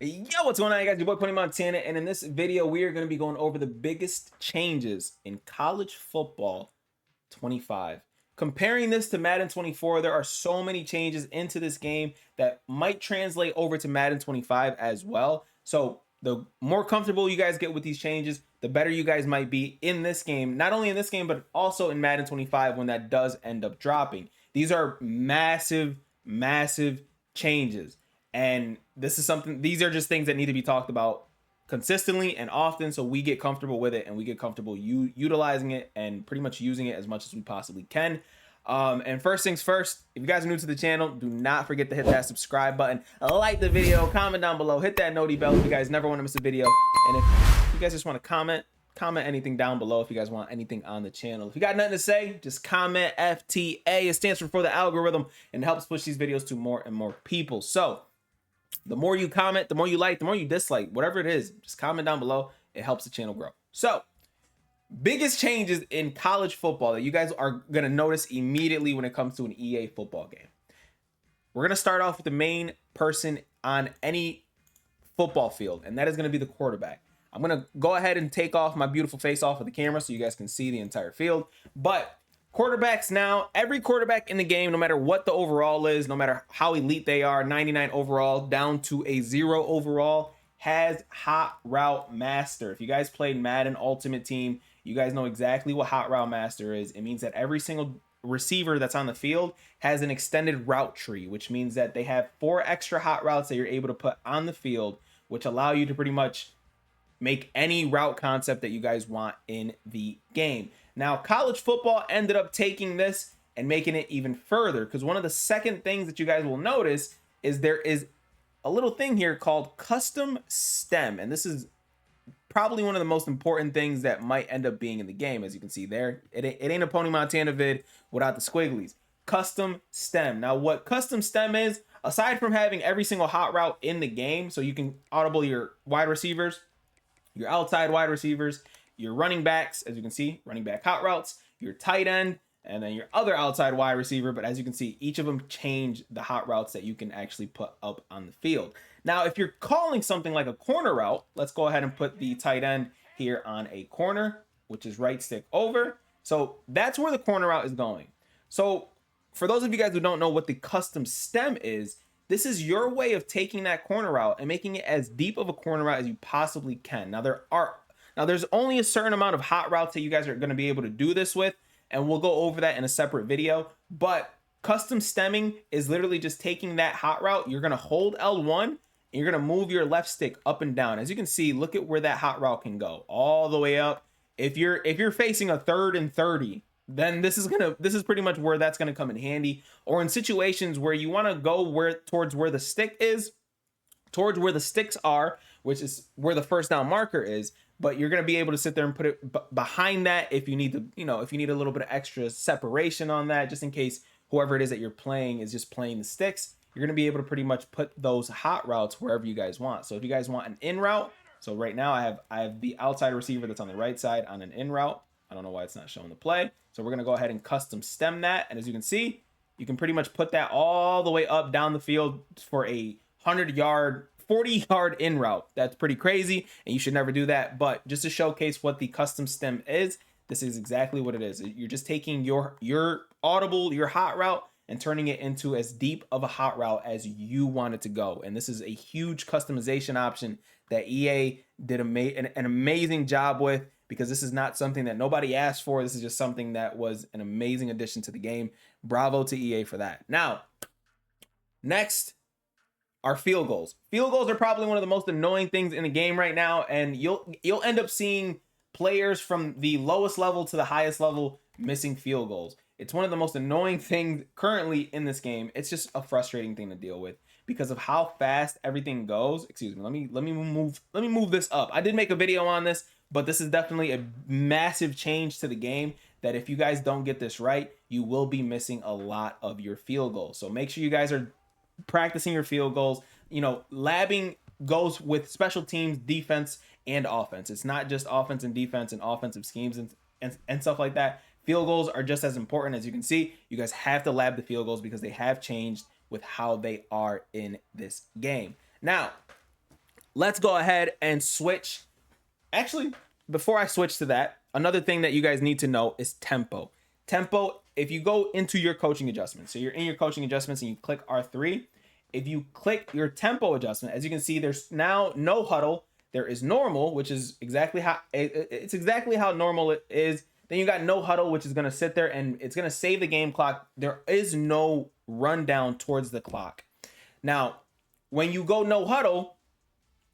Yo, what's going on, guys? Your boy Pony Montana, and in this video, we are going to be going over the biggest changes in college football 25. Comparing this to Madden 24, there are so many changes into this game that might translate over to Madden 25 as well. So the more comfortable you guys get with these changes, the better you guys might be in this game. Not only in this game, but also in Madden 25 when that does end up dropping. These are massive, massive changes. And this is something, these are just things that need to be talked about consistently and often so we get comfortable with it and we get comfortable utilizing it and pretty much using it as much as we possibly can. And first things first, if you guys are new to the channel, do not forget to hit that subscribe button, like the video, comment down below, hit that noti bell if you guys never want to miss a video. And if you guys just want to comment anything down below if you guys want anything on the channel. If you got nothing to say, just comment FTA. It stands for the algorithm and helps push these videos to more and more people. So the more you comment, the more you like, the more you dislike, whatever it is, just comment down below. It helps the channel grow. So, biggest changes in college football that you guys are going to notice immediately when it comes to an EA football game. We're going to start off with the main person on any football field, and that is going to be the quarterback. I'm going to go ahead and take off my beautiful face off of the camera so you guys can see the entire field. But quarterbacks now, every quarterback in the game, no matter what the overall is, no matter how elite they are, 99 overall down to a 0 overall, has Hot Route Master. If you guys played Madden Ultimate Team, you guys know exactly what Hot Route Master is. It means that every single receiver that's on the field has an extended route tree, which means that they have 4 extra hot routes that you're able to put on the field, which allow you to pretty much make any route concept that you guys want in the game. Now, college football ended up taking this and making it even further, because one of the second things that you guys will notice is there is a little thing here called custom stem, and this is probably one of the most important things that might end up being in the game. As you can see there, it ain't a Pony Montana vid without the squigglies. Custom stem. Now, what custom stem is, aside from having every single hot route in the game, so you can audible your wide receivers, your outside wide receivers, your running backs, as you can see, running back hot routes, your tight end, and then your other outside wide receiver. But as you can see, each of them change the hot routes that you can actually put up on the field. Now, if you're calling something like a corner route, let's go ahead and put the tight end here on a corner, which is right stick over. So that's where the corner route is going. So for those of you guys who don't know what the custom stem is, this is your way of taking that corner route and making it as deep of a corner route as you possibly can. Now, there's only a certain amount of hot routes that you guys are going to be able to do this with, and we'll go over that in a separate video. But custom stemming is literally just taking that hot route. You're going to hold L1 and you're going to move your left stick up and down. As you can see, look at where that hot route can go all the way up. If you're facing a 3rd and 30, then this is pretty much where that's going to come in handy. Or in situations where you want to go towards where the stick is, towards where the sticks are, which is where the first down marker is, but you're going to be able to sit there and put it behind that if you need to, if you need a little bit of extra separation on that, just in case whoever it is that you're playing is just playing the sticks. You're going to be able to pretty much put those hot routes wherever you guys want. So if you guys want an in route, so right now I have the outside receiver that's on the right side on an in route. I don't know why it's not showing the play. So we're going to go ahead and custom stem that. And as you can see, you can pretty much put that all the way up down the field for a 100-yard, 40-yard in route. That's pretty crazy, and you should never do that. But just to showcase what the custom stem is, this is exactly what it is. You're just taking your audible, your hot route, and turning it into as deep of a hot route as you want it to go. And this is a huge customization option that EA did an amazing job with, because this is not something that nobody asked for. This is just something that was an amazing addition to the game. Bravo to EA for that. Now, next are field goals. Field goals are probably one of the most annoying things in the game right now, and you'll end up seeing players from the lowest level to the highest level missing field goals. It's one of the most annoying things currently in this game. It's just a frustrating thing to deal with because of how fast everything goes. Excuse me. Let me move this up. I did make a video on this, but this is definitely a massive change to the game that if you guys don't get this right, you will be missing a lot of your field goals. So make sure you guys are practicing your field goals. Labbing goes with special teams, defense, and offense. It's not just offense and defense and offensive schemes and stuff like that. Field goals are just as important. As you can see, you guys have to lab the field goals because they have changed with how they are in this game. Now, let's go ahead and switch. Actually, before I switch to that, another thing that you guys need to know is tempo. Tempo, if you go into your coaching adjustments, so you're in your coaching adjustments and you click R3, if you click your tempo adjustment, as you can see, there's now no huddle. There is normal, which is exactly how it's exactly how normal it is. Then you got no huddle, which is going to sit there and it's going to save the game clock. There is no rundown towards the clock. Now, when you go no huddle,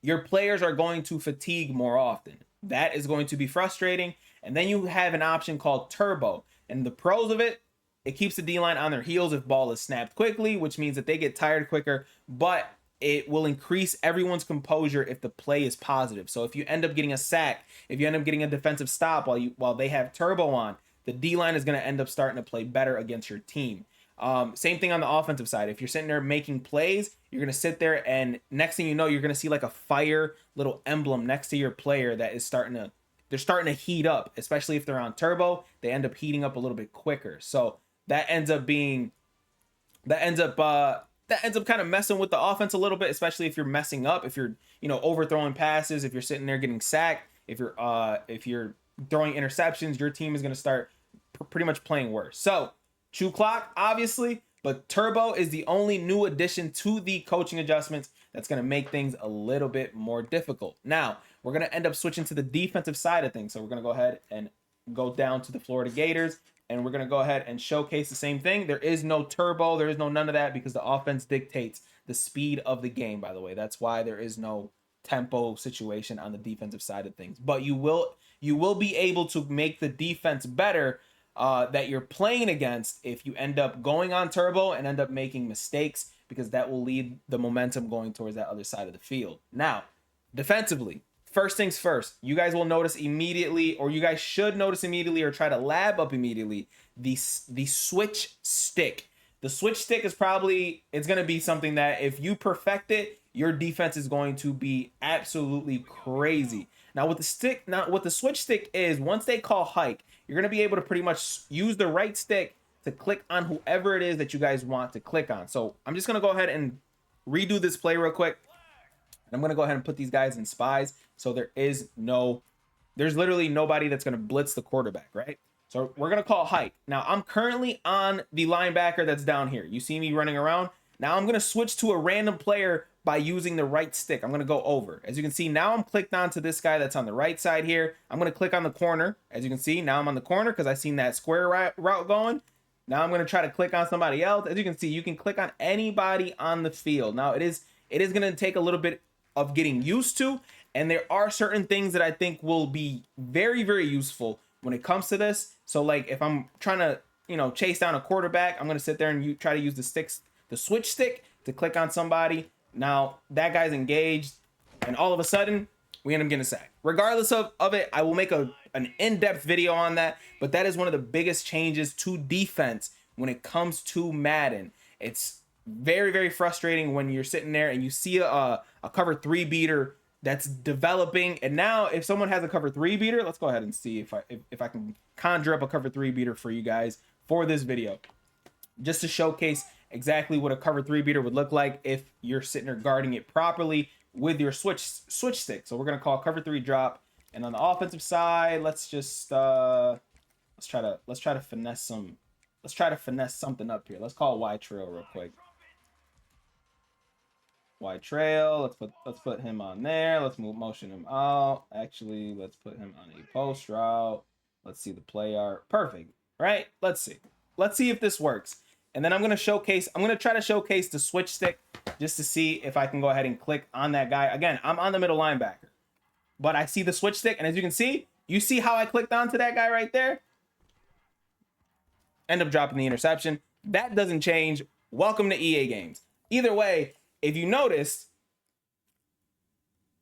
your players are going to fatigue more often. That is going to be frustrating. And then you have an option called turbo. And the pros of it, it keeps the D-line on their heels if ball is snapped quickly, which means that they get tired quicker, but it will increase everyone's composure if the play is positive. So if you end up getting a sack, if you end up getting a defensive stop while they have turbo on, the D-line is going to end up starting to play better against your team. Same thing on the offensive side. If you're sitting there making plays, you're going to sit there and next thing you know, you're going to see like a fire little emblem next to your player that is starting to heat up, especially if they're on turbo. They end up heating up a little bit quicker. So that ends up kind of messing with the offense a little bit, especially if you're messing up, if you're, overthrowing passes, if you're sitting there getting sacked, if you're throwing interceptions, your team is going to start pretty much playing worse. So chew clock, obviously, but turbo is the only new addition to the coaching adjustments that's going to make things a little bit more difficult. Now, we're going to end up switching to the defensive side of things. So we're going to go ahead and go down to the Florida Gators, and we're going to go ahead and showcase the same thing. There is no turbo. There is no none of that because the offense dictates the speed of the game, by the way. That's why there is no tempo situation on the defensive side of things. But you will be able to make the defense better that you're playing against if you end up going on turbo and end up making mistakes, because that will lead the momentum going towards that other side of the field. Now, defensively, first things first, you guys will notice immediately, or you guys should notice immediately or try to lab up immediately, the switch stick. The switch stick is it's going to be something that if you perfect it, your defense is going to be absolutely crazy. Now what the switch stick is, once they call hike, you're going to be able to pretty much use the right stick to click on whoever it is that you guys want to click on. So I'm just going to go ahead and redo this play real quick. I'm going to go ahead and put these guys in spies. So there's literally nobody that's going to blitz the quarterback, right? So we're going to call hike. Now I'm currently on the linebacker that's down here. You see me running around. Now I'm going to switch to a random player by using the right stick. I'm going to go over. As you can see, now I'm clicked onto this guy that's on the right side here. I'm going to click on the corner. As you can see, now I'm on the corner because I seen that square route going. Now I'm going to try to click on somebody else. As you can see, you can click on anybody on the field. Now it is going to take a little bit of getting used to, and there are certain things that I think will be very, very useful when it comes to this. So like if I'm trying to, chase down a quarterback, I'm going to sit there and try to use the switch stick to click on somebody. Now that guy's engaged, and all of a sudden we end up getting a sack. Regardless of it, I will make an in-depth video on that, but that is one of the biggest changes to defense when it comes to Madden. It's very, very frustrating when you're sitting there and you see a cover 3 beater that's developing. And now if someone has a cover 3 beater, let's go ahead and see if I can conjure up a cover 3 beater for you guys for this video, just to showcase exactly what a cover 3 beater would look like if you're sitting there guarding it properly with your switch stick. So we're going to call cover 3 drop. And on the offensive side, let's just let's try to finesse something up here. Let's call Y trail real quick. Y trail. Let's put him on there. Let's motion him out. Actually, let's put him on a post route. Let's see the play art. Perfect. Right? Let's see if this works. And then I'm going to try to showcase the switch stick just to see if I can go ahead and click on that guy. Again, I'm on the middle linebacker, but I see the switch stick. And as you can see, how I clicked onto that guy right there? End up dropping the interception. That doesn't change. Welcome to EA games. Either way, if you noticed,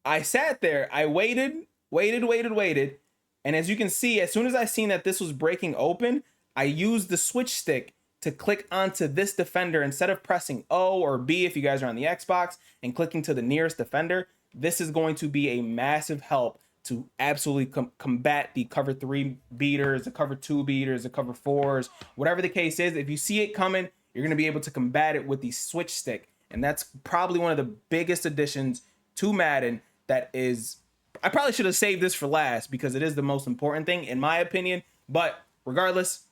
I sat there, I waited. And as you can see, as soon as I seen that this was breaking open, I used the switch stick to click onto this defender instead of pressing O or B if you guys are on the Xbox and clicking to the nearest defender. This is going to be a massive help to absolutely combat the cover 3 beaters, the cover 2 beaters, the cover 4s, whatever the case is. If you see it coming, you're going to be able to combat it with the switch stick. And that's probably one of the biggest additions to Madden that is, I probably should have saved this for last because it is the most important thing in my opinion. But regardless,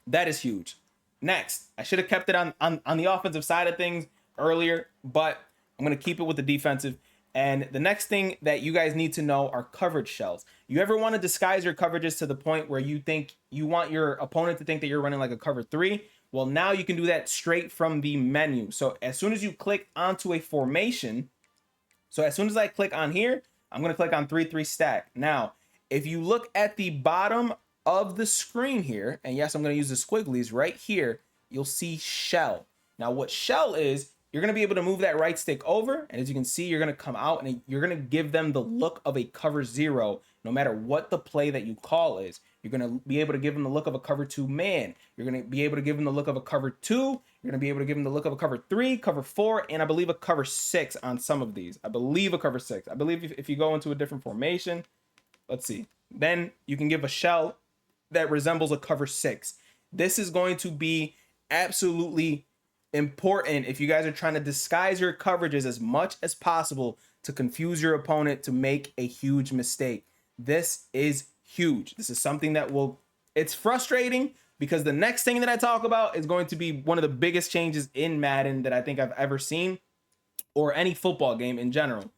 that is huge. Next, I should have kept it on the offensive side of things earlier, but I'm going to keep it with the defensive. And the next thing that you guys need to know are coverage shells. You ever want to disguise your coverages to the point where you think you want your opponent to think that you're running like a cover 3? Well, now you can do that straight from the menu. So as soon as you click onto a formation, so as soon as I click on here, I'm going to click on 3-3 stack. Now, if you look at the bottom of the screen here, and yes, I'm going to use the squigglies right here, you'll see shell. Now, what shell is, you're going to be able to move that right stick over, and as you can see, you're going to come out and you're going to give them the look of a cover 0, no matter what the play that you call is. You're going to be able to give them the look of a cover 2 man. You're going to be able to give them the look of a cover 2. You're going to be able to give them the look of a cover 3, cover 4, and I believe a cover 6 on some of these. I believe a cover 6. I believe if you go into a different formation, let's see, then you can give a shell that resembles a cover 6. This is going to be absolutely important if you guys are trying to disguise your coverages as much as possible to confuse your opponent to make a huge mistake. This is huge. This is something that it's frustrating because the next thing that I talk about is going to be one of the biggest changes in Madden that I think I've ever seen, or any football game in general.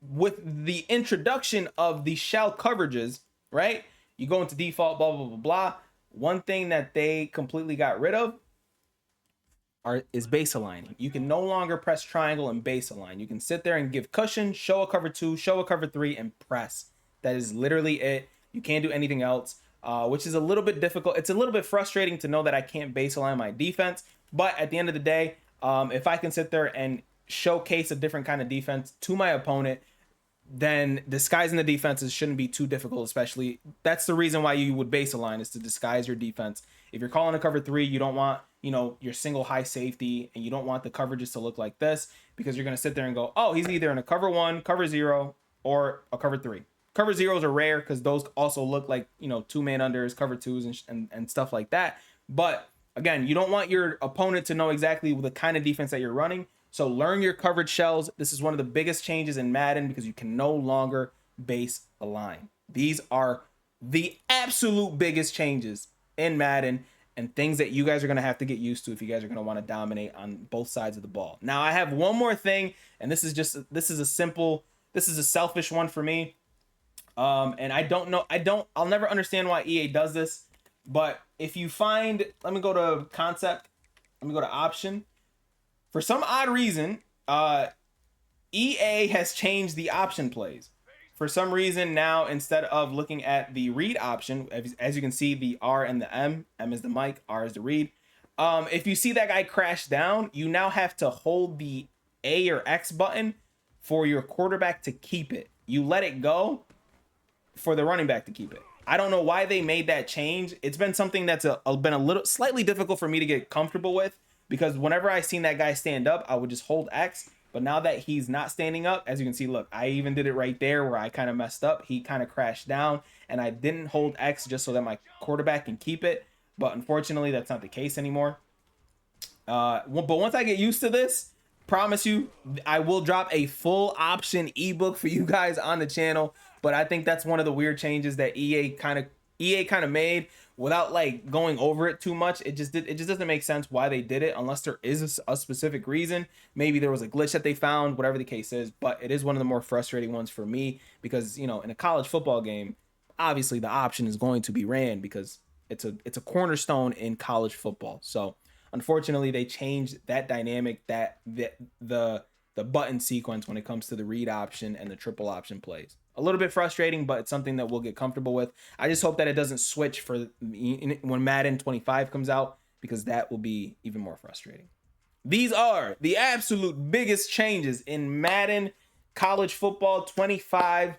With the introduction of the shell coverages, right? You go into default, blah, blah, blah, blah. One thing that they completely got rid of is base aligning. You can no longer press triangle and base align. You can sit there and give cushion, show a cover 2, show a cover 3, and press. That is literally it. You can't do anything else, which is a little bit difficult. It's a little bit frustrating to know that I can't base align my defense. But at the end of the day, if I can sit there and showcase a different kind of defense to my opponent, then disguising the defenses shouldn't be too difficult. Especially, that's the reason why you would base align, is to disguise your defense. If you're calling a cover 3, you don't want, your single high safety, and you don't want the coverages to look like this, because you're going to sit there and go, oh, he's either in a cover 1, cover 0, or a cover 3. Cover 0s are rare because those also look like, 2-man unders, cover 2s, and stuff like that. But again, you don't want your opponent to know exactly the kind of defense that you're running. So learn your coverage shells. This is one of the biggest changes in Madden because you can no longer base align. These are the absolute biggest changes in Madden, and things that you guys are going to have to get used to if you guys are going to want to dominate on both sides of the ball. Now, I have one more thing, and this is a selfish one for me. And I'll never understand why EA does this, but if you find, let me go to concept, let me go to option. For some odd reason, EA has changed the option plays. For some reason now, instead of looking at the read option, as you can see, the R and the M is the mic, R is the read. If you see that guy crash down, you now have to hold the A or X button for your quarterback to keep it. You let it go for the running back to keep it. I don't know why they made that change. It's been something that's been a little slightly difficult for me to get comfortable with, because whenever I seen that guy stand up, I would just hold X. But now that he's not standing up, as you can see, look, I even did it right there where I kind of messed up. He kind of crashed down, and I didn't hold X just so that my quarterback can keep it. But unfortunately, that's not the case anymore. But once I get used to this, promise you, I will drop a full option ebook for you guys on the channel. But I think that's one of the weird changes that EA kind of made without like going over it too much. It just doesn't make sense why they did it unless there is a specific reason. Maybe there was a glitch that they found, whatever the case is. But it is one of the more frustrating ones for me because, in a college football game, obviously the option is going to be ran because it's a cornerstone in college football. So unfortunately, they changed that dynamic, that the button sequence when it comes to the read option and the triple option plays. A little bit frustrating, but it's something that we'll get comfortable with. I just hope that it doesn't switch for when Madden 25 comes out, because that will be even more frustrating. These are the absolute biggest changes in Madden College Football 25,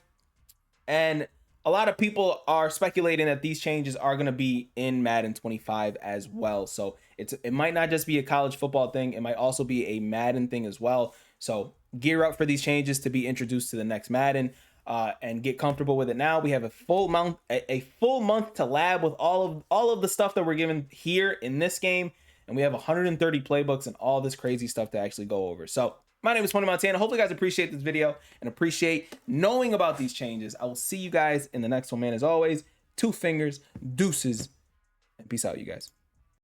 and a lot of people are speculating that these changes are going to be in Madden 25 as well. So it might not just be a college football thing, it might also be a Madden thing as well. So gear up for these changes to be introduced to the next Madden. And get comfortable with it now. We have a full month to lab with all of the stuff that we're given here in this game, and we have 130 playbooks and all this crazy stuff to actually go over. So My name is Tony Montana. Hopefully you guys appreciate this video and appreciate knowing about these changes. I will see you guys in the next one, man. As always, 2 fingers, deuces, and peace out, you guys.